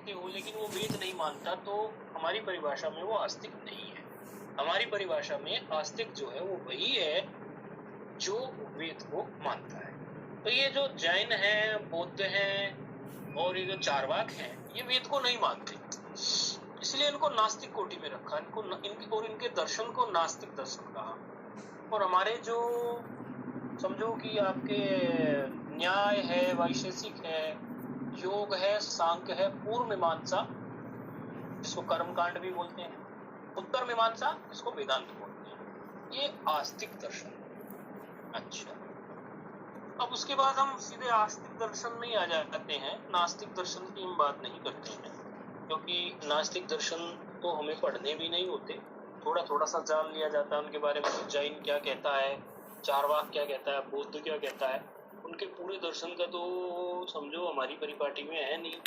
मानते हो लेकिन वो वेद नहीं मानता, तो हमारी परिभाषा में वो आस्तिक नहीं है। हमारी परिभाषा में आस्तिक जो है वो वही है जो वेद को मानता है। तो ये जो जैन हैं, बौद्ध हैं और ये जो चारवाक हैं, ये वेद को नहीं मानते, इसलिए इनको नास्तिक कोटि में रखा, इनके दर्शन को नास्तिक दर्शन कहा। और हमारे जो समझो कि आपके न्याय है, वैशेषिक है, योग है, सांख्य है, पूर्व मीमांसा जिसको कर्मकांड भी बोलते हैं, उत्तर मीमांसा जिसको वेदांत बोलते हैं, ये आस्तिक दर्शन। अच्छा, अब उसके बाद हम सीधे आस्तिक दर्शन में ही आ जाते हैं। नास्तिक दर्शन की हम बात नहीं करते हैं, क्योंकि नास्तिक दर्शन तो हमें पढ़ने भी नहीं होते, थोड़ा थोड़ा सा जान लिया जाता है उनके बारे में। जैन क्या कहता है, चारवाक क्या कहता है, बौद्ध क्या कहता है, उनके पूरे दर्शन का तो समझो हमारी परिपाटी में है नहीं,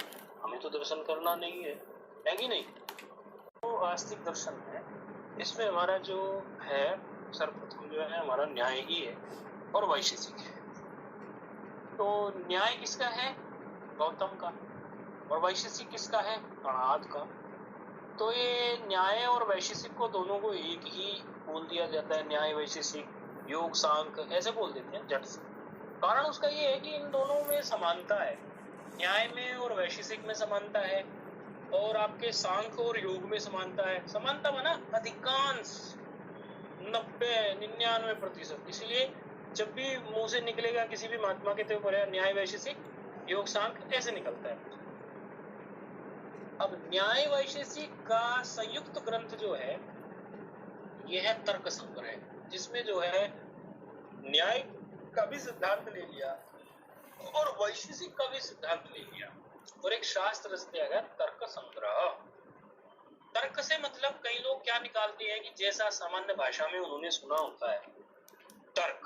हमें तो दर्शन करना नहीं है कि नहीं। तो आस्तिक दर्शन है, इसमें हमारा जो है सर्वप्रथम जो है हमारा न्याय ही है और वैशेषिक है। तो न्याय किसका है? गौतम का। और वैशेषिक किसका है? कणाद का। तो ये न्याय और वैशेषिक को दोनों को एक ही बोल दिया जाता है, न्याय वैशेषिक, योग सांख्य ऐसे बोल देते हैं झट से। कारण उसका ये है कि इन दोनों में समानता है, न्याय में और वैशेषिक में समानता है, और आपके सांख्य और योग में समानता है। समानता माना अधिकांश 90-99%। इसलिए जब भी मुंह से निकलेगा किसी भी महात्मा के, तो न्याय वैशेषिक योग सांख्य ऐसे निकलता है। अब न्याय वैशेषिक का संयुक्त ग्रंथ जो है यह है तर्क संग्रह, जिसमें जो है न्याय का भी सिद्धांत ले लिया और वैशेषिक का भी सिद्धांत ले लिया, और एक शास्त्र रच दिया गया तर्क संग्रह। तर्क से मतलब कई लोग क्या निकालते हैं कि जैसा सामान्य भाषा में उन्होंने सुना होता है तर्क,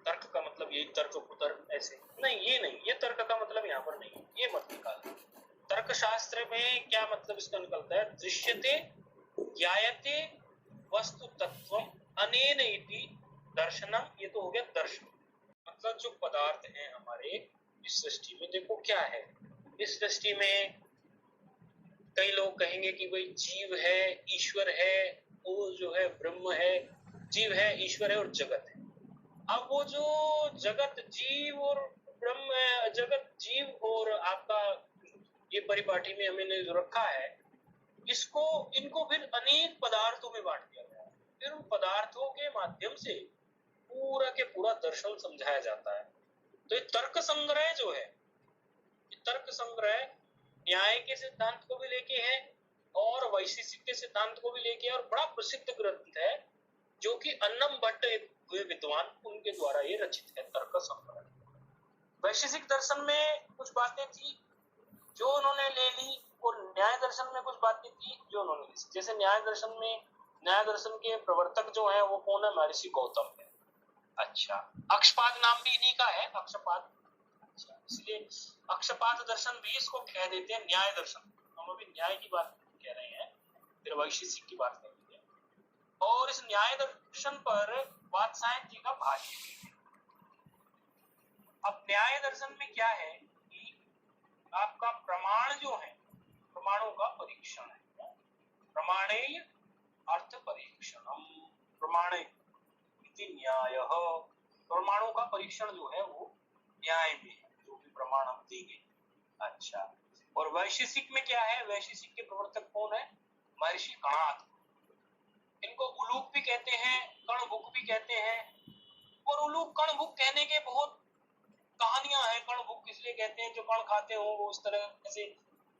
तर्क का मतलब यही तर्क कुतर्क ऐसे नहीं, ये नहीं, ये तर्क का मतलब यहाँ पर नहीं, ये मत निकाल। तर्क शास्त्र में क्या मतलब इसका निकलता है? दृश्यते ज्ञायते वस्तु तत्वम अनेन इति दर्शनम। ये तो हो गया दर्शन, मतलब जो पदार्थ हैं हमारे इस सृष्टि में, देखो क्या है इस सृष्टि में। कई लोग कहेंगे कि भाई जीव है, ईश्वर है, वो जो है ब्रह्म है, जीव है, ईश्वर है और जगत है। अब वो जो जगत, जीव और ब्रह्म है, जगत जीव और आपका ये परिपाटी में हमने जो रखा है, इसको इनको फिर अनेक पदार्थों में बांट दिया गया है। फिर उन पदार्थों के माध्यम से पूरा के पूरा दर्शन समझाया जाता है। तो ये तर्क संग्रह जो है, ये तर्क संग्रह न्याय के सिद्धांत को भी लेके है और वैशेषिक के सिद्धांत को भी लेके है, और बड़ा प्रसिद्ध ग्रंथ है जो कि अन्नम भट्ट हुए विद्वान, उनके द्वारा ये रचित है तर्क संग्रह। वैशेषिक दर्शन में कुछ बातें थी जो उन्होंने ले ली, और न्याय दर्शन में कुछ बातें थी जो उन्होंने ली। जैसे न्याय दर्शन में, न्याय दर्शन के प्रवर्तक जो है वो कौन है? महर्षि गौतम है। अच्छा, अक्षपाद नाम भी इन्हीं का है, अक्षपाद। अच्छा, इसलिए अक्षपाद दर्शन भी इसको कह देते हैं न्याय दर्शन। हम अभी न्याय की बात कह रहे हैं, फिर वैशेषिक की बात करेंगे। और इस न्याय दर्शन पर वात्सायन जी का भाष्य। अब न्याय दर्शन में क्या है कि आपका प्रमाण जो है, प्रमाणों का परीक्षण है। प्रमाणेय अर्थ परीक्षणम, प्रमाणे इति न्यायः। प्रमाणों का परीक्षण जो है वो न्याय में है, जो भी प्रमाण हम देंगे। अच्छा, और वैशेषिक में क्या है? वैशेषिक के प्रवर्तक कौन है? महर्षि कणाद। इनको उलूक भी कहते हैं, कणभुक भी कहते हैं। और उलूक कणभुक कहने के बहुत कहानियां हैं। कणभुक इसलिए कहते हैं जो कण खाते हो, वो उस तरह से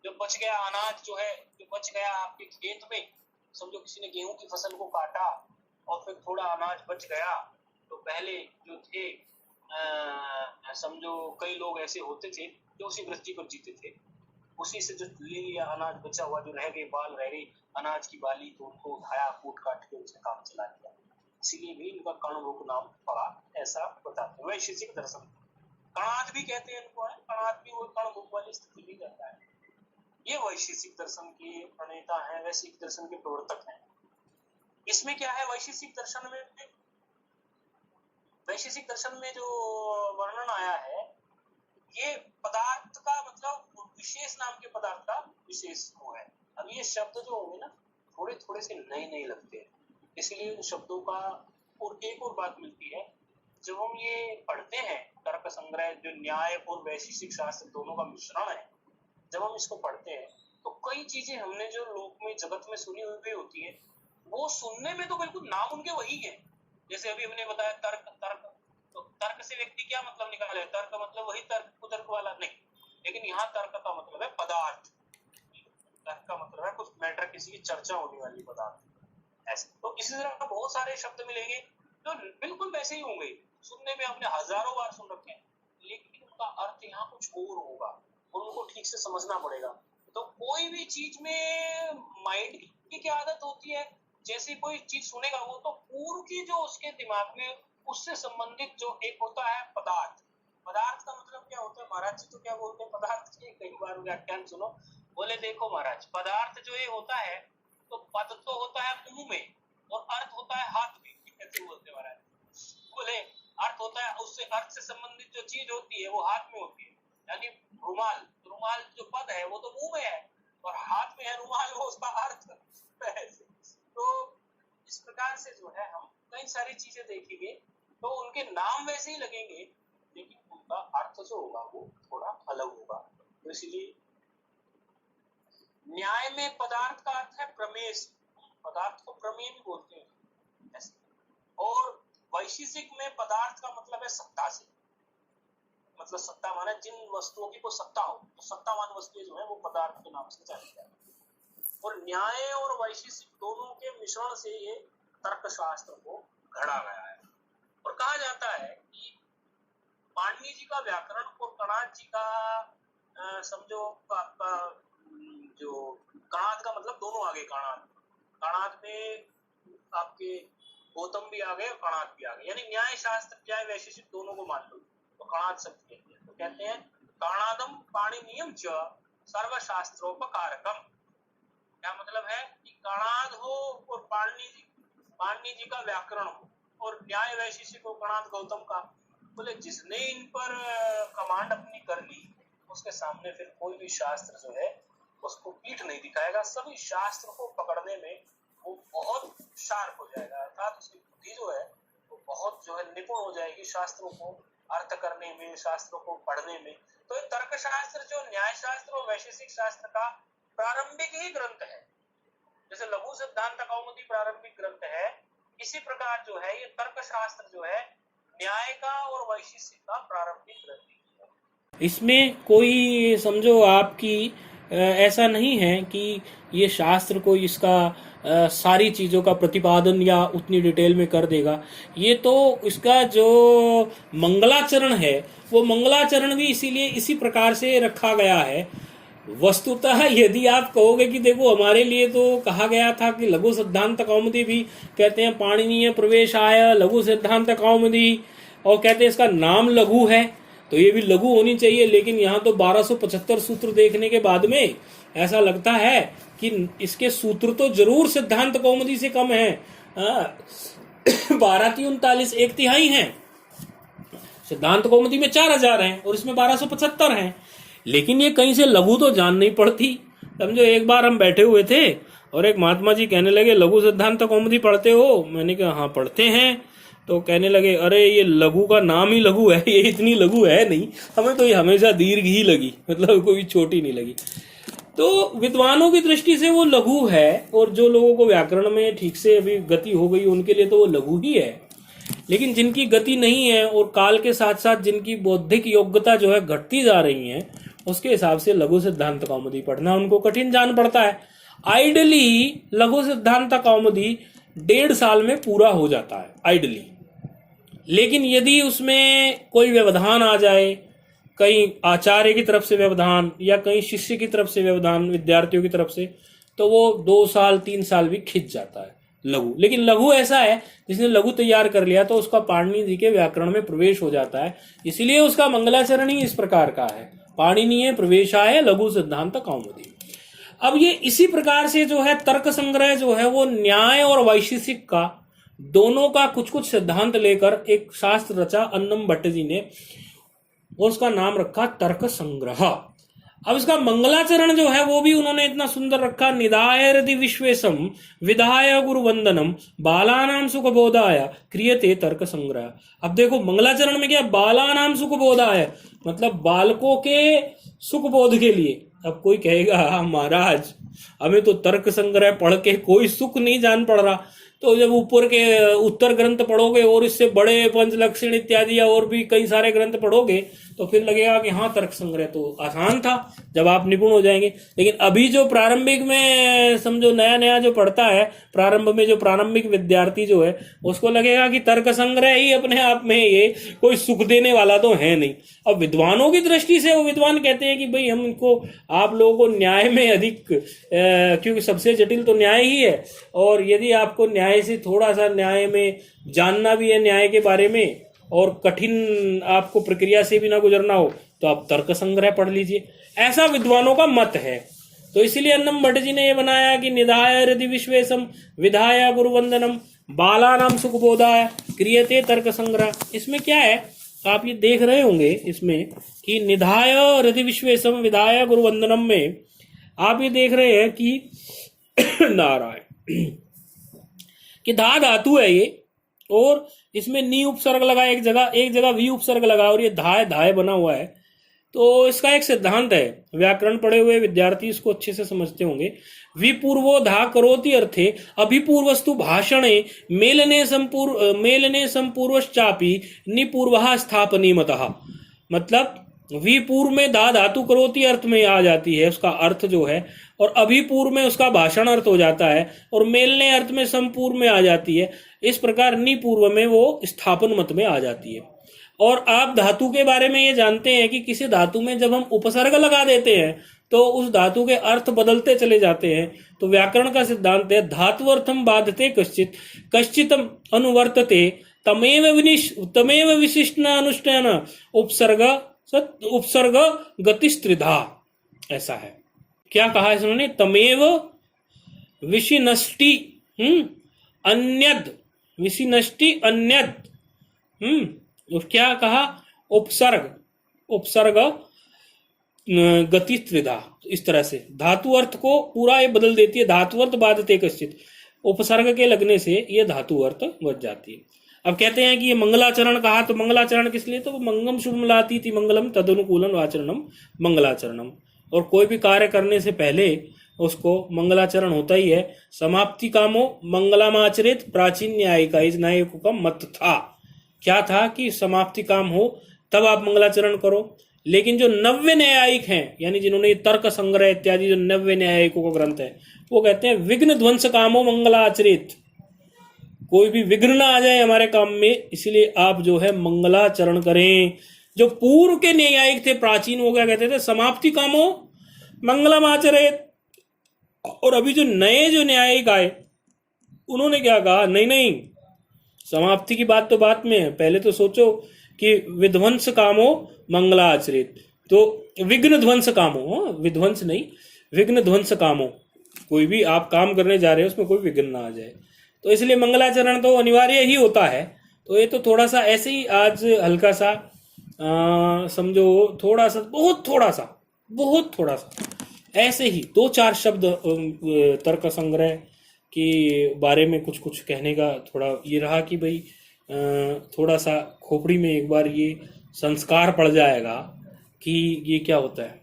जो बच गया अनाज जो है, जो बच गया आपके खेत में, समझो किसी ने गेहूं की फसल को काटा और फिर थोड़ा अनाज बच गया, तो पहले जो थे समझो कई लोग ऐसे होते थे जो उसी वृत्ति पर जीते थे, उसी से जो ले लिया अनाज बचा हुआ, जो रह गए बाल रह गई अनाज की बाली, तो उनको उठाया, कूट काट के उसने काम चला लिया। इसीलिए भी इनका कणभुक नाम पड़ा, ऐसा बताते हैं। वैशेषिक दर्शन कणाद भी कहते हैं इनको, है कणाद भी वो कणभुक वाली स्थिति भी रहता है। ये वैशेषिक दर्शन के प्रणेता हैं, वैशेषिक दर्शन के प्रवर्तक हैं। इसमें क्या है? वैशेषिक दर्शन में जो वर्णन आया है, ये पदार्थ का मतलब विशेष नाम के पदार्थ का विशेष वो है। अब ये शब्द जो होंगे ना थोड़े थोड़े से नए नए लगते हैं, इसलिए उन शब्दों का और एक और बात मिलती है, जब हम ये पढ़ते हैं तर्क संग्रह जो न्याय और वैशेषिक शास्त्र दोनों का मिश्रण है, जब हम इसको पढ़ते हैं तो कई चीजें हमने जो लोक में जगत में सुनी हुई होती है वो सुनने में तो बिल्कुल नाम उनके वही है। जैसे अभी हमने बताया तर्क, तर्क तो तर्क से व्यक्ति क्या मतलब निकाले, तर्क मतलब वही तर्क कुतर्क वाला नहीं, लेकिन यहाँ तर्क का मतलब है पदार्थ, तर्क का मतलब है कुछ मैटर, किसी की चर्चा होने वाली पदार्थ ऐसे। तो इसी तरह बहुत सारे शब्द मिलेंगे जो बिल्कुल वैसे ही होंगे, सुनने में हमने हजारों बार सुन रखे हैं, लेकिन उनका अर्थ यहाँ कुछ और होगा और उनको ठीक से समझना पड़ेगा। तो कोई भी चीज में माइंड की क्या आदत होती है, जैसे कोई चीज सुनेगा वो तो पूर्व की जो उसके दिमाग में उससे संबंधित जो एक होता है पदार्थ, पदार्थ का मतलब क्या होता है, महाराज जी तो क्या बोलते हैं पदार्थ के, कई बार व्याख्यान सुनो, बोले देखो महाराज पदार्थ जो ये होता है तो पद तो होता है मुंह में और अर्थ होता है हाथ में, कैसे बोलते महाराज, बोले अर्थ होता है उससे अर्थ से संबंधित जो चीज होती है वो हाथ में होती है, यानी रुमाल, रुमाल जो पद है वो तो मुंह में है और हाथ में है रुमाल, वो उसका अर्थ है। तो इस प्रकार से जो है हम कई सारी चीजें देखेंगे तो उनके नाम वैसे ही लगेंगे लेकिन उनका अर्थ जो होगा वो थोड़ा अलग होगा। तो इसलिए न्याय में पदार्थ का अर्थ है प्रमेय, पदार्थ को प्रमेय भी बोलते हैं ऐसे। और वैशेषिक में पदार्थ का मतलब है सत्ता से, मतलब सत्ता माने जिन वस्तुओं की कोई सत्ता हो, तो सत्तावान वस्तुएं जो है वो पदार्थ के नाम से जानी जाती है। और न्याय और वैशेषिक दोनों के मिश्रण से ये तर्कशास्त्र को घड़ा गया है। और कहा जाता है कि पाणिनि जी का व्याकरण और कणाद जी का समझो आपका जो कणाद का मतलब दोनों आ गए, कणाद, कणाद में आपके गौतम भी आ गए और कणाद भी आ गए, यानी न्याय शास्त्र न्याय वैशेषिक दोनों को मान लो तो कणाद शब्द कहते हैं। तो कहते हैं कणादम पाणिनियम च सर्वशास्त्रोपकारकम, क्या मतलब है कि कणाद हो और पाणिनि जी का व्याकरण हो और न्याय वैशेषिक हो कणाद गौतम का, बोले जिसने इन पर कमांड अपनी कर ली उसके सामने फिर कोई भी शास्त्र जो है उसको पीठ नहीं दिखाएगा, सभी शास्त्र को पकड़ने में वो बहुत शार्प हो जाएगा, अर्थात उसकी बुद्धि जो है वो बहुत जो है निपुण हो जाएगी शास्त्रों को अर्थ करने में, शास्त्रों को पढ़ने में। तो ये तर्कशास्त्र जो न्याय शास्त्र और वैशेषिक शास्त्र का प्रारंभिक ही ग्रंथ है, जैसे लघु सिद्धांत कौमुदी प्रारंभिक ग्रंथ है, इसी प्रकार जो है ये तर्कशास्त्र जो है न्याय का और वैशेषिक का प्रारंभिक ग्रंथ है। इसमें कोई समझो आपकी ऐसा नहीं है कि ये शास्त्र को इसका सारी चीजों का प्रतिपादन या उतनी डिटेल में कर देगा, ये तो इसका जो मंगलाचरण है वो मंगलाचरण भी इसीलिए इसी प्रकार से रखा गया है। वस्तुतः यदि आप कहोगे कि देखो हमारे लिए तो कहा गया था कि लघु सिद्धांत कौमुदी भी कहते हैं पाणिनीय प्रवेश आय लघु सिद्धांत कौमुदी, और कहते हैं इसका नाम लघु है तो ये भी लघु होनी चाहिए, लेकिन यहाँ तो 1275 सूत्र देखने के बाद में ऐसा लगता है कि इसके सूत्र तो जरूर सिद्धांत कौमुदी से कम है, 1239 एक तिहाई हैं, सिद्धांत कौमुदी में 4000 हैं और इसमें 1275 हैं, लेकिन ये कहीं से लघु तो जान नहीं पड़ती। समझो एक बार हम बैठे हुए थे और एक महात्मा जी कहने लगे लघु सिद्धांत कौमुदी पढ़ते हो, मैंने कहा हाँ पढ़ते हैं, तो कहने लगे अरे ये लघु का नाम ही लघु है, ये इतनी लघु है नहीं, हमें तो ये हमेशा दीर्घ ही लगी, मतलब कोई छोटी नहीं लगी। तो विद्वानों की दृष्टि से वो लघु है और जो लोगों को व्याकरण में ठीक से अभी गति हो गई उनके लिए तो वो लघु ही है, लेकिन जिनकी गति नहीं है और काल के साथ साथ जिनकी बौद्धिक योग्यता जो है घटती जा रही है उसके हिसाब से लघु सिद्धांत कौमुदी पढ़ना उनको कठिन जान पड़ता है। आइडली लघु सिद्धांत कौमुदी 1.5 साल में पूरा हो जाता है आइडली, लेकिन यदि उसमें कोई व्यवधान आ जाए, कहीं आचार्य की तरफ से व्यवधान या कहीं शिष्य की तरफ से व्यवधान विद्यार्थियों की तरफ से, तो वो 2 साल 3 साल भी खिंच जाता है लघु। लेकिन लघु ऐसा है जिसने लघु तैयार कर लिया तो उसका पाणिनि जी के व्याकरण में प्रवेश हो जाता है, इसलिए उसका मंगलाचरण ही इस प्रकार का है, पाणिनीय प्रवेशाय लघु सिद्धांत कौमुदी। अब ये इसी प्रकार से जो है तर्क संग्रह जो है वो न्याय और वैशेषिक का दोनों का कुछ कुछ सिद्धांत लेकर एक शास्त्र रचा अन्नम भट्ट जी ने, और उसका नाम रखा तर्क संग्रह। अब इसका मंगलाचरण जो है वो भी उन्होंने इतना सुंदर रखा, निधाय हृदि विश्वेशम विधाय गुरु वंदनम बालानाम सुख बोधाय क्रियते तर्क संग्रह। अब देखो मंगलाचरण में क्या, बालानाम सुख बोधाय मतलब बालकों के सुख बोध के लिए। अब कोई कहेगा महाराज हमें तो तर्क संग्रह पढ़ के कोई सुख नहीं जान पड़ रहा, तो जब ऊपर के उत्तर ग्रंथ पढ़ोगे और इससे बड़े पंचलक्षण इत्यादि या और भी कई सारे ग्रंथ पढ़ोगे तो फिर लगेगा कि हाँ तर्क संग्रह तो आसान था जब आप निपुण हो जाएंगे। लेकिन अभी जो प्रारंभिक में समझो नया नया जो पढ़ता है, प्रारंभ में जो प्रारंभिक विद्यार्थी जो है उसको लगेगा कि तर्क संग्रह ही अपने आप में ये कोई सुख देने वाला तो है नहीं। अब विद्वानों की दृष्टि से वो विद्वान कहते हैं कि भाई हम इनको आप लोगों को न्याय में अधिक क्योंकि सबसे जटिल तो न्याय ही है, और यदि आपको न्याय से थोड़ा सा न्याय में जानना भी है न्याय के बारे में और कठिन आपको प्रक्रिया से भी ना गुजरना हो तो आप तर्क संग्रह पढ़ लीजिए, ऐसा विद्वानों का मत है। तो इसीलिए अन्नम भट्ट जी ने ये बनाया कि निधाय हृदि विश्वेशम विधाय गुरुवंदनम बालानाम सुखबोधाय क्रियते तर्क संग्रह। इसमें क्या है आप ये देख रहे होंगे इसमें कि निधाय हृदि विश्वेशम विधाय गुरुवंदनम में आप ये देख रहे हैं कि नारायण कि धा धातु है ये, और इसमें नी उपसर्ग लगा एक जगह वी उपसर्ग लगा, और ये धाय धाय बना हुआ है। तो इसका एक सिद्धांत है, व्याकरण पढ़े हुए विद्यार्थी इसको अच्छे से समझते होंगे। विपूर्वो धा करोति अर्थे अभिपूर्वस्तु भाषणे मेलने संपूर्वश्चापि निपूर्वः स्थापनीमतः। मतलब विपूर्व में धा धातु करोति अर्थ में आ जाती है उसका अर्थ जो है, और अभिपूर्व में उसका भाषण अर्थ हो जाता है, और मेलने अर्थ में संपूर्व में आ जाती है। इस प्रकार निपूर्व में वो स्थापन मत में आ जाती है। और आप धातु के बारे में ये जानते हैं कि किसी धातु में जब हम उपसर्ग लगा देते हैं तो उस धातु के अर्थ बदलते चले जाते हैं। तो व्याकरण का सिद्धांत है धातुअर्थम बाधते कश्चित कश्चितम अनुवर्तते तमेव विशिष्ट अनुष्ठान उपसर्ग गतिस्त्रिधा। ऐसा है, क्या कहा इसने, तमेव विशिनष्टि अन्यद विशिनष्टि अन्यद क्या कहा, उपसर्ग गति त्रिधा। इस तरह से धातु अर्थ को पूरा ये बदल देती है। धातु अर्थ बाधते कश्चित, उपसर्ग के लगने से ये धातु अर्थ बच जाती है। अब कहते हैं कि ये मंगलाचरण कहा, तो मंगलाचरण किस लिए, तो मंगम शुभमलाती थी मंगलम तदनुकूलम आचरणम मंगलाचरणम। और कोई भी कार्य करने से पहले उसको मंगलाचरण होता ही है। समाप्ति कामो मंगलामाचरित प्राचीन न्यायिका, इस न्यायिकों का मत था, क्या था कि समाप्ति काम हो तब आप मंगलाचरण करो। लेकिन जो नव्य न्यायिक हैं, यानी जिन्होंने तर्क संग्रह इत्यादि जो नव्य न्यायिकों का ग्रंथ है, वो कहते हैं विघ्न ध्वंस कामो मंगलाचरित, कोई भी विघ्न ना आ जाए हमारे काम में, इसलिए आप जो है मंगलाचरण करें। जो पूर्व के न्यायिक थे प्राचीन, वो क्या कहते थे, समाप्ति कामो मंगलम आचरित। और अभी जो नए जो न्यायिक आए उन्होंने क्या कहा, नहीं समाप्ति की बात तो बात में है, पहले तो सोचो कि विध्वंस कामो मंगलाचरित, तो विघ्न ध्वंस कामो, विध्वंस नहीं विघ्न ध्वंस कामो, कोई भी आप काम करने जा रहे हो उसमें कोई विघ्न ना आ जाए। तो इसलिए मंगलाचरण तो अनिवार्य ही होता है। तो ये तो थोड़ा सा ऐसे ही आज हल्का सा समझो, थोड़ा सा बहुत थोड़ा सा ऐसे ही 2-4 शब्द तर्क संग्रह के बारे में कुछ कहने का थोड़ा ये रहा कि भाई थोड़ा सा खोपड़ी में एक बार ये संस्कार पड़ जाएगा कि ये क्या होता है।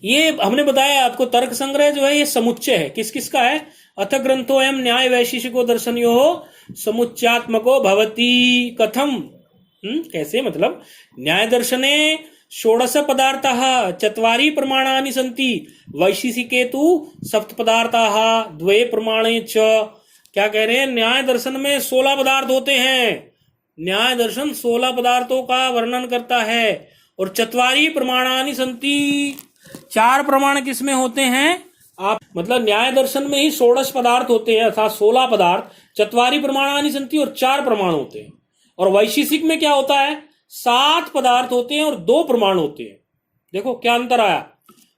ये हमने बताया आपको, तर्क संग्रह जो है ये समुच्चय है, किस किस का है, अथ ग्रंथोऽयं न्याय वैशेषिको दर्शनयोः समुच्चयात्मको भवति। कथम, कैसे, मतलब न्याय दर्शने षोडश पदार्थाः चत्वारि प्रमाणानि सन्ति, वैशेषिके तु सप्त पदार्थाः द्वे प्रमाणे च। क्या कह रहे हैं, न्याय दर्शन में 16 पदार्थ होते हैं। न्याय दर्शन 16 पदार्थों का वर्णन करता है। और चत्वारि प्रमाणानि सन्ति, 4 प्रमाण किसमें होते हैं आप, मतलब न्याय दर्शन में ही 16 पदार्थ होते हैं, अर्थात 16 पदार्थ, चत्वारि प्रमाणानि सन्ति, और 4 प्रमाण होते हैं। और वैशेषिक में क्या होता है, 7 पदार्थ होते हैं और 2 प्रमाण होते हैं। देखो क्या अंतर आया,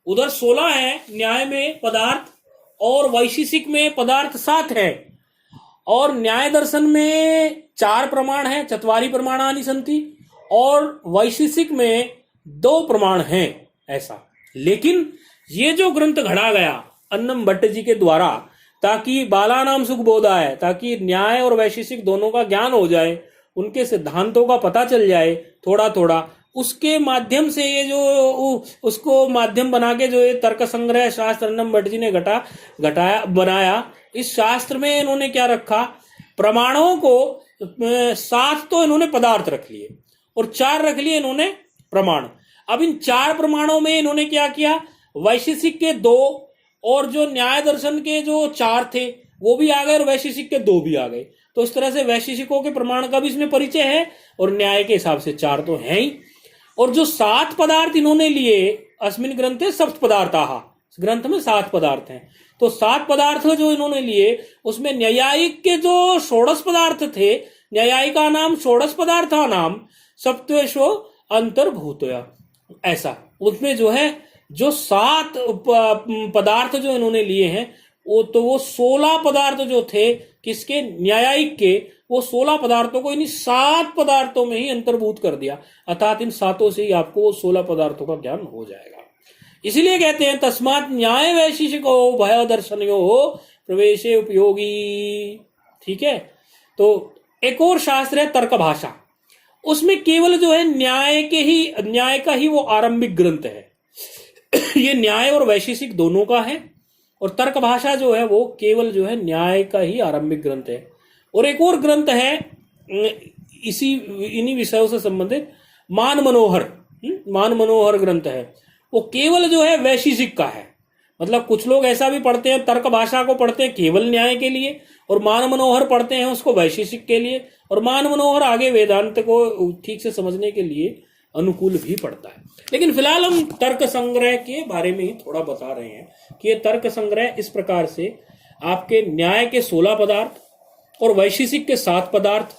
उधर 16 है न्याय में पदार्थ, और वैशेषिक में पदार्थ 7 है। और न्याय दर्शन में 4 प्रमाण है, चत्वारि प्रमाणानि सन्ति, और वैशेषिक में 2 प्रमाण हैं। ऐसा। लेकिन ये जो ग्रंथ घड़ा गया अन्नम भट्ट जी के द्वारा, ताकि बालानाम सुखबोधाय, ताकि न्याय और वैशेषिक दोनों का ज्ञान हो जाए, उनके सिद्धांतों का पता चल जाए थोड़ा थोड़ा, उसके माध्यम से ये जो उसको माध्यम बना के जो ये तर्क संग्रह शास्त्र अन्नम भट्ट जी ने घटाया बनाया। इस शास्त्र में इन्होंने क्या रखा, प्रमाणों को 7 तो इन्होंने पदार्थ रख लिए और 4 रख लिए इन्होंने प्रमाण। अब इन 4 प्रमाणों में इन्होंने क्या किया, वैशेषिक के 2 और जो न्याय दर्शन के जो 4 थे वो भी आ गए और वैशेषिक के 2 भी आ गए। तो इस तरह से वैशेषिकों के प्रमाण का भी इसमें परिचय है और न्याय के हिसाब से 4 तो है ही। और जो 7 पदार्थ इन्होंने लिए अस्मिन ग्रंथे सप्त पदार्थाः, ग्रंथ में 7 पदार्थ हैं। तो 7 पदार्थ जो इन्होंने लिए उसमें न्यायिक के जो 16 पदार्थ थे, न्यायिका नाम 16 पदार्था नाम सप्तेशो अंतर्भूतया, ऐसा। उसमें जो है जो 7 पदार्थ जो इन्होंने लिए हैं वो 16 पदार्थ जो थे किसके, न्यायिक के, वो 16 पदार्थों को इन्हीं 7 पदार्थों में ही अंतर्भूत कर दिया। अर्थात इन 7 से ही आपको 16 पदार्थों का ज्ञान हो जाएगा। इसीलिए कहते हैं तस्मात् न्याय वैशेषिको भय दर्शनयो प्रवेशे उपयोगी। ठीक है। तो एक और शास्त्र है तर्क भाषा, उसमें केवल जो है न्याय का ही वो आरंभिक ग्रंथ है। ये न्याय और वैशेषिक दोनों का है और तर्क भाषा जो है वो केवल जो है न्याय का ही आरंभिक ग्रंथ है। और एक और ग्रंथ है इन्हीं विषयों से संबंधित मान मनोहर ग्रंथ है, वो केवल जो है वैशेषिक का है। मतलब कुछ लोग ऐसा भी पढ़ते हैं, तर्क भाषा को पढ़ते हैं केवल न्याय के लिए और मान मनोहर पढ़ते हैं उसको वैशेषिक के लिए, और मान मनोहर आगे वेदांत को ठीक से समझने के लिए अनुकूल भी पड़ता है। लेकिन फिलहाल हम तर्क संग्रह के बारे में ही थोड़ा बता रहे हैं कि ये तर्क संग्रह इस प्रकार से आपके न्याय के 16 पदार्थ और वैशेषिक के 7 पदार्थ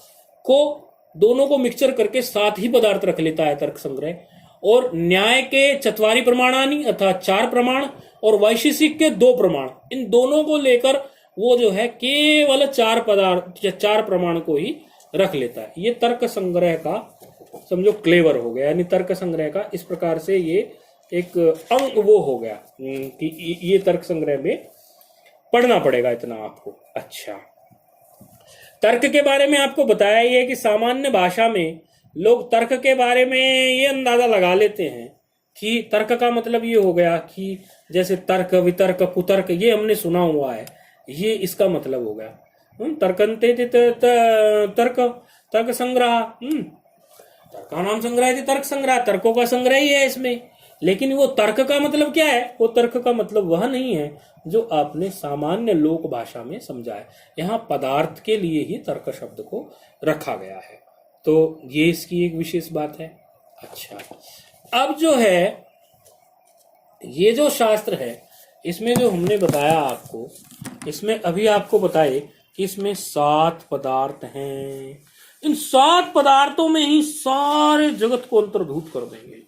को दोनों को मिक्सचर करके 7 ही पदार्थ रख लेता है तर्क संग्रह। और न्याय के 4 प्रमाणानि अर्थात 4 प्रमाण और वैशेषिक के 2 प्रमाण, इन दोनों को लेकर वो जो है केवल 4 पदार्थ 4 प्रमाण को ही रख लेता है। ये तर्क संग्रह का समझो क्लेवर हो गया, यानी तर्क संग्रह का इस प्रकार से ये एक अंग वो हो गया कि ये तर्क संग्रह में पढ़ना पड़ेगा इतना आपको। अच्छा, तर्क के बारे में आपको बताया ही है कि सामान्य भाषा में लोग तर्क के बारे में ये अंदाजा लगा लेते हैं कि तर्क का मतलब ये हो गया कि जैसे तर्क वितर्क कुतर्क ये हमने सुना हुआ है, ये इसका मतलब हो गया। तर्कंते तर्क तर्क संग्रह, तर्का नाम संग्रह तर्क संग्रह, तर्कों का संग्रह ही है इसमें। लेकिन वो तर्क का मतलब क्या है, वो तर्क का मतलब वह नहीं है जो आपने सामान्य लोक भाषा में समझा है। यहाँ पदार्थ के लिए ही तर्क शब्द को रखा गया है, तो ये इसकी एक विशेष बात है। अच्छा, अब जो है ये जो शास्त्र है इसमें जो हमने बताया आपको, इसमें अभी आपको बताए कि इसमें 7 पदार्थ हैं। इन 7 पदार्थों में ही सारे जगत को अंतर्भूत कर देंगे,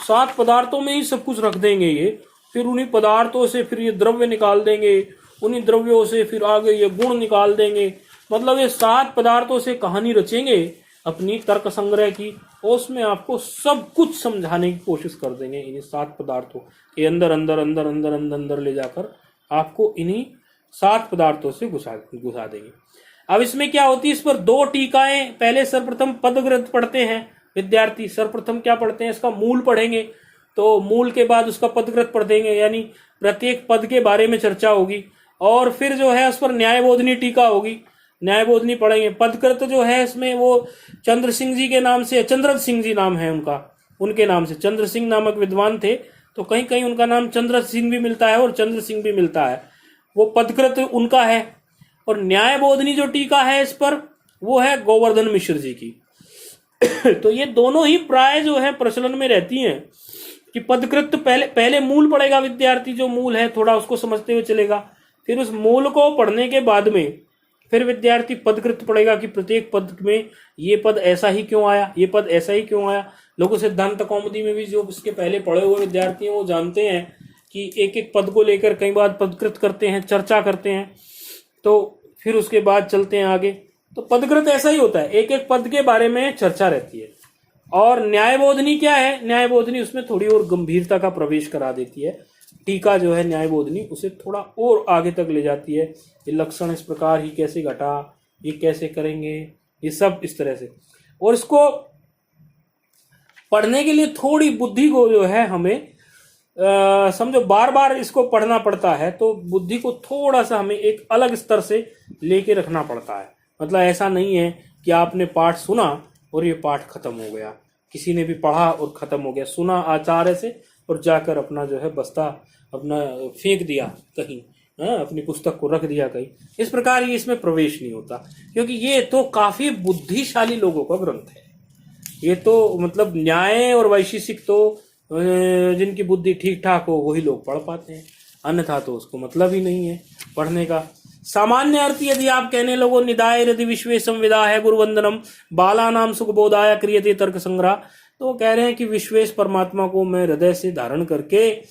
7 पदार्थों में ही सब कुछ रख देंगे ये। फिर उन्हीं पदार्थों से फिर ये द्रव्य निकाल देंगे, उन्हीं द्रव्यों से फिर आगे ये गुण निकाल देंगे। मतलब ये 7 पदार्थों से कहानी रचेंगे अपनी तर्क संग्रह की, और उसमें आपको सब कुछ समझाने की कोशिश कर देंगे। इन्हीं 7 पदार्थों के अंदर अंदर अंदर अंदर अंदर अंदर ले जाकर आपको इन्हीं 7 पदार्थों से घुसा देंगे। अब इसमें क्या होती है, इस पर 2 टीकाएं। पहले सर्वप्रथम पद ग्रंथ पढ़ते हैं विद्यार्थी, सर्वप्रथम क्या पढ़ते हैं, इसका मूल पढ़ेंगे, तो मूल के बाद उसका पदकृत पढ़ देंगे, यानी प्रत्येक पद के बारे में चर्चा होगी। और फिर जो है उस पर न्यायबोधनी टीका होगी, न्यायबोधनी पढ़ेंगे। पदकृत जो है इसमें वो चंद्र सिंह जी के नाम से, चंद्र सिंह जी नाम है उनका, उनके नाम से चंद्र सिंह नामक विद्वान थे, तो कहीं कहीं उनका नाम चंद्र सिंह भी मिलता है और चंद्र सिंह भी मिलता है, वो पदकृत उनका है। और न्यायबोधनी जो टीका है इस पर वो है गोवर्धन मिश्र जी की। तो ये दोनों ही प्राय जो है प्रचलन में रहती हैं कि पदकृत पहले मूल पढ़ेगा विद्यार्थी, जो मूल है थोड़ा उसको समझते हुए चलेगा। फिर उस मूल को पढ़ने के बाद में फिर विद्यार्थी पदकृत पढ़ेगा कि प्रत्येक पद में ये पद ऐसा ही क्यों आया, ये पद ऐसा ही क्यों आया। लोगों सिद्धांत कौमुदी में भी जो इसके पहले पढ़े हुए विद्यार्थी हैं वो जानते हैं कि एक एक पद को लेकर कई बार पदकृत करते हैं, चर्चा करते हैं, तो फिर उसके बाद चलते हैं आगे। तो पदकृत ऐसा ही होता है, एक एक पद के बारे में चर्चा रहती है। और न्यायबोधनी क्या है? न्यायबोधनी उसमें थोड़ी और गंभीरता का प्रवेश करा देती है। टीका जो है न्यायबोधनी उसे थोड़ा और आगे तक ले जाती है। ये लक्षण इस प्रकार ही कैसे घटा, ये कैसे करेंगे, ये सब इस तरह से। और इसको पढ़ने के लिए थोड़ी बुद्धि को जो है हमें समझो बार बार इसको पढ़ना पड़ता है, तो बुद्धि को थोड़ा सा हमें एक अलग स्तर से लेके रखना पड़ता है। मतलब ऐसा नहीं है कि आपने पाठ सुना और ये पाठ खत्म हो गया, किसी ने भी पढ़ा और खत्म हो गया, सुना आचार्य से और जाकर अपना जो है बस्ता अपना फेंक दिया कहीं, अपनी पुस्तक को रख दिया कहीं। इस प्रकार ये इसमें प्रवेश नहीं होता, क्योंकि ये तो काफी बुद्धिशाली लोगों का ग्रंथ है। ये तो मतलब न्याय और वैशेषिक तो जिनकी बुद्धि ठीक ठाक हो वही लोग पढ़ पाते हैं, अन्यथा तो उसको मतलब ही नहीं है पढ़ने का। सामान्य अर्थ यदि आप कहने लगो निदाय यदि विश्वेशम विदाय गुरुवंदनम बाला नाम सुख बोधाय क्रियते तर्क संग्रह, तो वो कह रहे हैं कि विश्वेश परमात्मा को मैं हृदय से धारण करके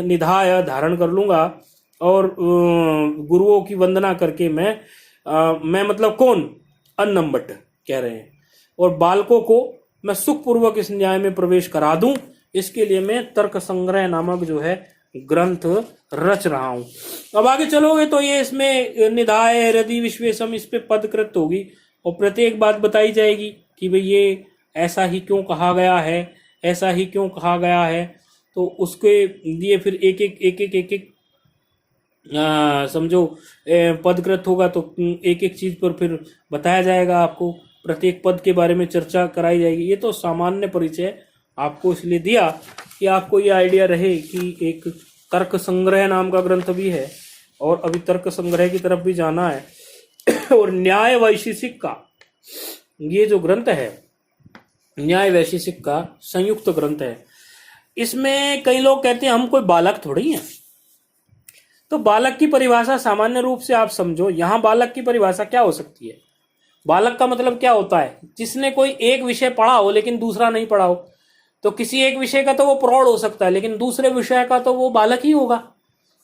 निधाय धारण कर लूंगा और गुरुओं की वंदना करके मैं मतलब कौन अन्नम भट्ट कह रहे हैं, और बालकों को मैं सुखपूर्वक इस न्याय में प्रवेश करा दूं, इसके लिए मैं तर्क संग्रह नामक जो है ग्रंथ रच रहा हूं। अब आगे चलोगे तो ये इसमें निधाय हृदय विश्वेशम इस पे पदकृत होगी और प्रत्येक बात बताई जाएगी कि भाई ये ऐसा ही क्यों कहा गया है, ऐसा ही क्यों कहा गया है। तो उसके लिए फिर एक समझो पदकृत होगा तो एक एक चीज पर फिर बताया जाएगा आपको, प्रत्येक पद के बारे में चर्चा कराई जाएगी। ये तो सामान्य परिचय आपको इसलिए दिया कि आपको ये आइडिया रहे कि एक तर्क संग्रह नाम का ग्रंथ भी है और अभी तर्क संग्रह की तरफ भी जाना है। और न्याय वैशेषिक का ये जो ग्रंथ है, न्याय वैशेषिक का संयुक्त ग्रंथ है। इसमें कई लोग कहते हैं हम कोई बालक थोड़ी हैं, तो बालक की परिभाषा सामान्य रूप से आप समझो। यहां बालक की परिभाषा क्या हो सकती है? बालक का मतलब क्या होता है? जिसने कोई एक विषय पढ़ा हो लेकिन दूसरा नहीं पढ़ा हो। तो किसी एक विषय का तो वो प्रौढ़ हो सकता है, लेकिन दूसरे विषय का तो वो बालक ही होगा।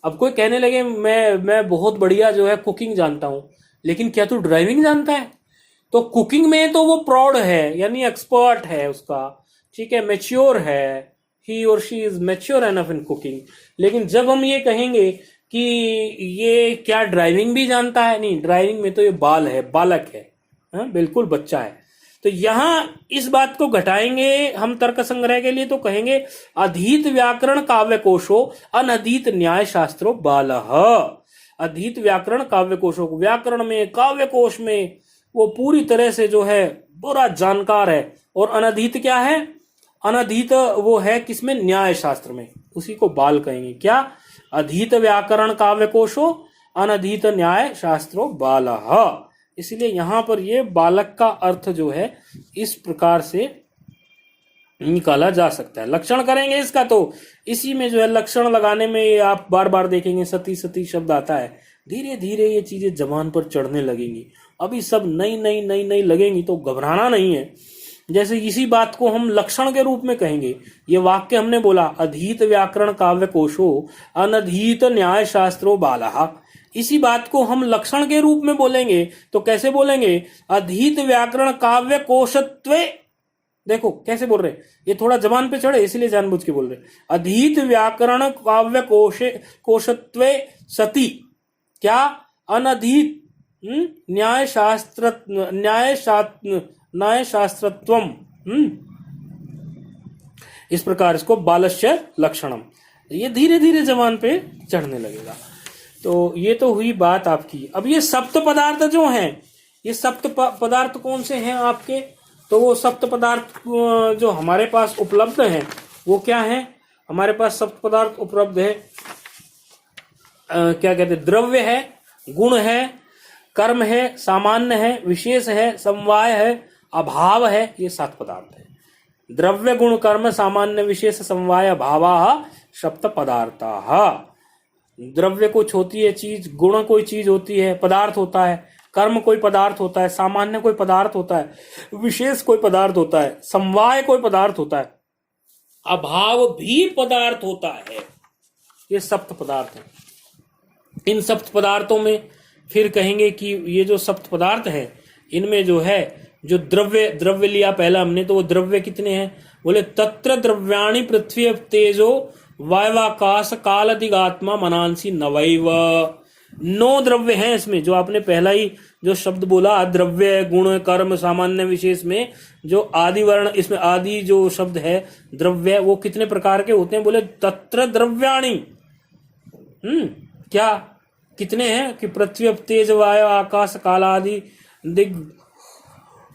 अब कोई कहने लगे मैं बहुत बढ़िया जो है कुकिंग जानता हूं, लेकिन क्या तू ड्राइविंग जानता है? तो कुकिंग में तो वो प्रौढ़ है, यानी एक्सपर्ट है उसका, ठीक है, मैच्योर है, ही और she is mature enough in cooking. लेकिन जब हम ये कहेंगे कि ये क्या ड्राइविंग भी जानता है, नहीं, ड्राइविंग में तो ये बाल है, बालक है, बिल्कुल बच्चा है। तो यहां इस बात को घटाएंगे हम तर्क संग्रह के लिए, तो कहेंगे अधीत व्याकरण काव्य कोशो अनधीत न्याय शास्त्रो बालः। अधीत व्याकरण काव्य कोशो, व्याकरण में काव्य कोश में वो पूरी तरह से जो है पूरा जानकार है। और अनधीत क्या है? अनधीत वो है किसमें? न्याय शास्त्र में, उसी को बाल कहेंगे। क्या? अधीत व्याकरण काव्य कोशो अनधीत न्याय शास्त्रो बालः। इसलिए यहां पर ये बालक का अर्थ जो है इस प्रकार से निकाला जा सकता है। लक्षण करेंगे इसका, तो इसी में जो है लक्षण लगाने में आप बार बार देखेंगे सती सती शब्द आता है। धीरे धीरे ये चीजें जबान पर चढ़ने लगेंगी। अभी सब नई नई नई नई लगेंगी, तो घबराना नहीं है। जैसे इसी बात को हम लक्षण के रूप में कहेंगे। ये वाक्य हमने बोला अधीत व्याकरण काव्य कोशो अनधीत न्याय शास्त्रो बालः, इसी बात को हम लक्षण के रूप में बोलेंगे तो कैसे बोलेंगे? अधीत व्याकरण काव्य कोशत्वे। देखो कैसे बोल रहे, ये थोड़ा जबान पे चढ़े इसलिए जानबूझ के बोल रहे। अधीत व्याकरण काव्य कोशत्वे सती क्या? अनधीत न्याय शास्त्रत्वम। इस प्रकार इसको बालस्य लक्षणम, ये धीरे धीरे जबान पे चढ़ने लगेगा। तो ये तो हुई बात आपकी। अब ये सप्त पदार्थ जो हैं, ये सप्त पदार्थ कौन से हैं आपके? तो वो सप्त पदार्थ जो हमारे पास उपलब्ध हैं वो क्या है? हमारे पास सप्त पदार्थ उपलब्ध है, क्या कहते हैं? द्रव्य है, गुण है, कर्म है, सामान्य है, विशेष है, समवाय है, अभाव है। ये 7 पदार्थ है। द्रव्य गुण कर्म सामान्य विशेष समवाय अभाव सप्त पदार्थ। द्रव्य कुछ होती है चीज, गुण कोई चीज होती है, पदार्थ होता है, कर्म कोई पदार्थ होता है, सामान्य कोई पदार्थ होता है, विशेष कोई पदार्थ होता है, समवाय कोई पदार्थ होता है, अभाव भी पदार्थ होता है। ये सप्त पदार्थ है। इन सप्त पदार्थों में फिर कहेंगे कि ये जो सप्त पदार्थ है इनमें जो है जो द्रव्य लिया पहला हमने, तो वो द्रव्य कितने हैं? बोले तत्र द्रव्याणि पृथ्वी तेजो वायवाकाश काल दिगात्मा मनांसी नवैव। 9 द्रव्य हैं इसमें। जो आपने पहला ही जो शब्द बोला द्रव्य गुण कर्म सामान्य विशेष में जो आदि वर्ण, इसमें आदि जो शब्द है द्रव्य, वो कितने प्रकार के होते हैं? बोले तत्र द्रव्याणि। क्या कितने हैं? कि पृथ्वी तेज वायु आकाश काल आदि दिग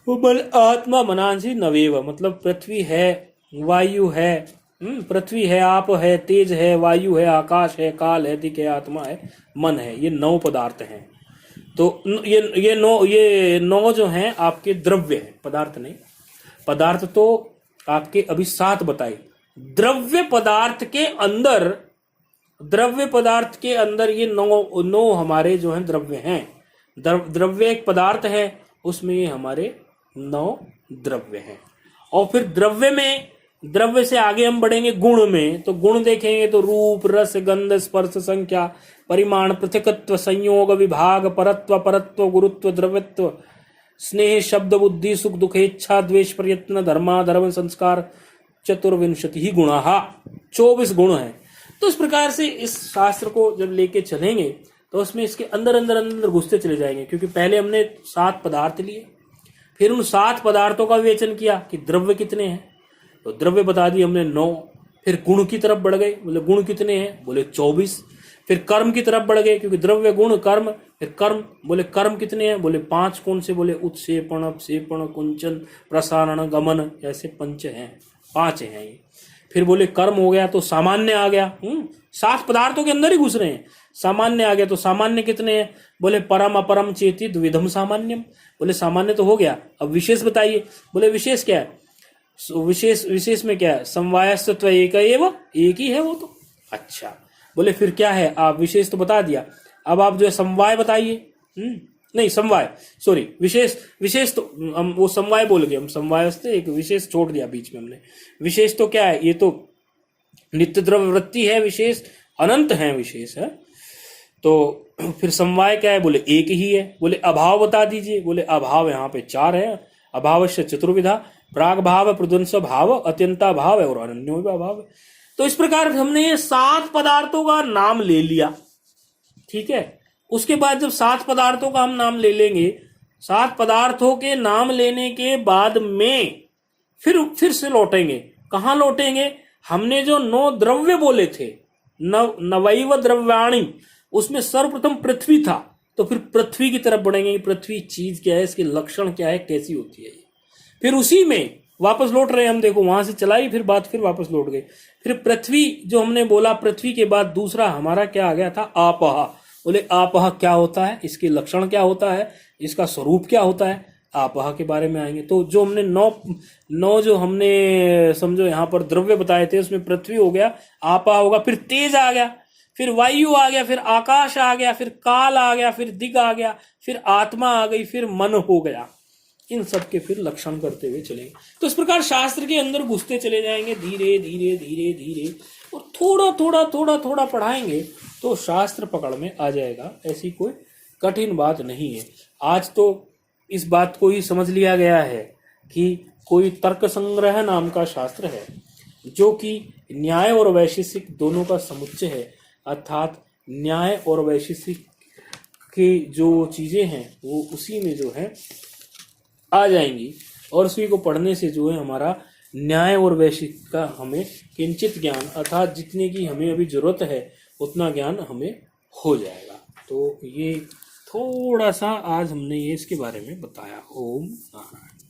बल आत्मा मनांसी नवेव। मतलब पृथ्वी है, वायु है, पृथ्वी है, आप है, तेज है, वायु है, आकाश है, काल है, दिक है, आत्मा है, मन है। ये 9 पदार्थ हैं। तो ये 9 जो हैं आपके द्रव्य हैं, पदार्थ नहीं। पदार्थ तो आपके अभी 7 बताए। द्रव्य पदार्थ के अंदर ये 9 हमारे जो हैं द्रव्य हैं। द्रव्य एक पदार्थ है, उसमें ये हमारे 9 द्रव्य हैं। और फिर द्रव्य से आगे हम बढ़ेंगे गुण में। तो गुण देखेंगे तो रूप रस गंध स्पर्श संख्या परिमाण पृथकत्व संयोग विभाग परत्व गुरुत्व द्रव्यत्व स्नेह शब्द बुद्धि सुख दुख इच्छा द्वेष प्रयत्न धर्म संस्कार 24 गुणा। 24 गुण हैं। तो इस प्रकार से इस शास्त्र को जब लेके चलेंगे तो उसमें इसके अंदर घुसते चले जाएंगे। क्योंकि पहले हमने 7 पदार्थ लिए, फिर उन 7 पदार्थों का विवेचन किया कि द्रव्य कितने हैं, तो द्रव्य बता दिए हमने 9। फिर गुण की तरफ बढ़ गए, बोले गुण कितने हैं? बोले 24। फिर कर्म की तरफ बढ़ गए, क्योंकि द्रव्य गुण कर्म। फिर कर्म, बोले कर्म कितने हैं? बोले 5। कौन से? बोले उत्सेपण अपसेपण कुंचन प्रसारण गमन, ऐसे 5 हैं, 5 हैं ये। फिर बोले कर्म हो गया तो सामान्य आ गया। 7 पदार्थों के अंदर ही घुस रहे हैं। सामान्य आ गया तो सामान्य कितने हैं? बोले परम अपरम चेति द्विधम सामान्यम। बोले सामान्य तो हो गया, अब विशेष बताइए। बोले विशेष क्या है? विशेष में क्या है? समवायस्तत्व एक ही है वो तो। अच्छा, बोले फिर क्या है? आप विशेष तो बता दिया, अब आप जो है समवाय बताइए। नहीं समवाय, सॉरी विशेष तो हम वो समवाय बोल गए, हम समवाय से एक विशेष छोड़ दिया बीच में हमने। विशेष तो क्या है? ये तो नित्य द्रव्य वृत्ति है, विशेष अनंत है, विशेष है। तो फिर समवाय क्या है? बोले एक ही है। बोले अभाव बता दीजिए। बोले अभाव यहाँ पे 4 है। अभावश्य चतुर्विधा, प्राग भाव, प्रध्वंस भाव, अत्यंता भाव है और अनन्यो भाव है। तो इस प्रकार हमने ये 7 पदार्थों का नाम ले लिया, ठीक है। उसके बाद जब 7 पदार्थों का हम नाम ले लेंगे, 7 पदार्थों के नाम लेने के बाद में फिर से लौटेंगे। कहाँ लौटेंगे? हमने जो 9 द्रव्य बोले थे, नवैव द्रव्याणि, उसमें सर्वप्रथम पृथ्वी था। तो फिर पृथ्वी की तरफ बढ़ेंगे। पृथ्वी चीज क्या है, इसके लक्षण क्या है, कैसी होती है। फिर उसी में वापस लौट रहे हैं हम। देखो वहां से चलाई फिर बात, फिर वापस लौट गए। फिर पृथ्वी जो हमने बोला, पृथ्वी के बाद दूसरा हमारा क्या आ गया था? आपहा। बोले आपहा क्या होता है, इसके लक्षण क्या होता है, इसका स्वरूप क्या होता है, आपहा के बारे में आएंगे। तो जो हमने 9 जो हमने समझो यहाँ पर द्रव्य बताए थे, उसमें पृथ्वी हो गया, आपहा होगा, फिर तेज आ गया, फिर वायु आ गया, फिर आकाश आ गया, फिर काल आ गया, फिर दिग आ गया, फिर आत्मा आ गई, फिर मन हो गया। इन सब के फिर लक्षण करते हुए चलेंगे। तो इस प्रकार शास्त्र के अंदर घुसते चले जाएंगे, धीरे धीरे धीरे धीरे, और थोड़ा पढ़ाएंगे तो शास्त्र पकड़ में आ जाएगा। ऐसी कोई कठिन बात नहीं है। आज तो इस बात को ही समझ लिया गया है कि कोई तर्क संग्रह नाम का शास्त्र है, जो कि न्याय और वैशेषिक दोनों का समुच्चय है। अर्थात न्याय और वैशेषिक की जो चीजें हैं वो उसी में जो है आ जाएंगी, और उसी को पढ़ने से जो है हमारा न्याय और वैशेषिक का हमें किंचित ज्ञान, अर्थात जितने की हमें अभी जरूरत है उतना ज्ञान हमें हो जाएगा। तो ये थोड़ा सा आज हमने ये इसके बारे में बताया। ओम नारायण।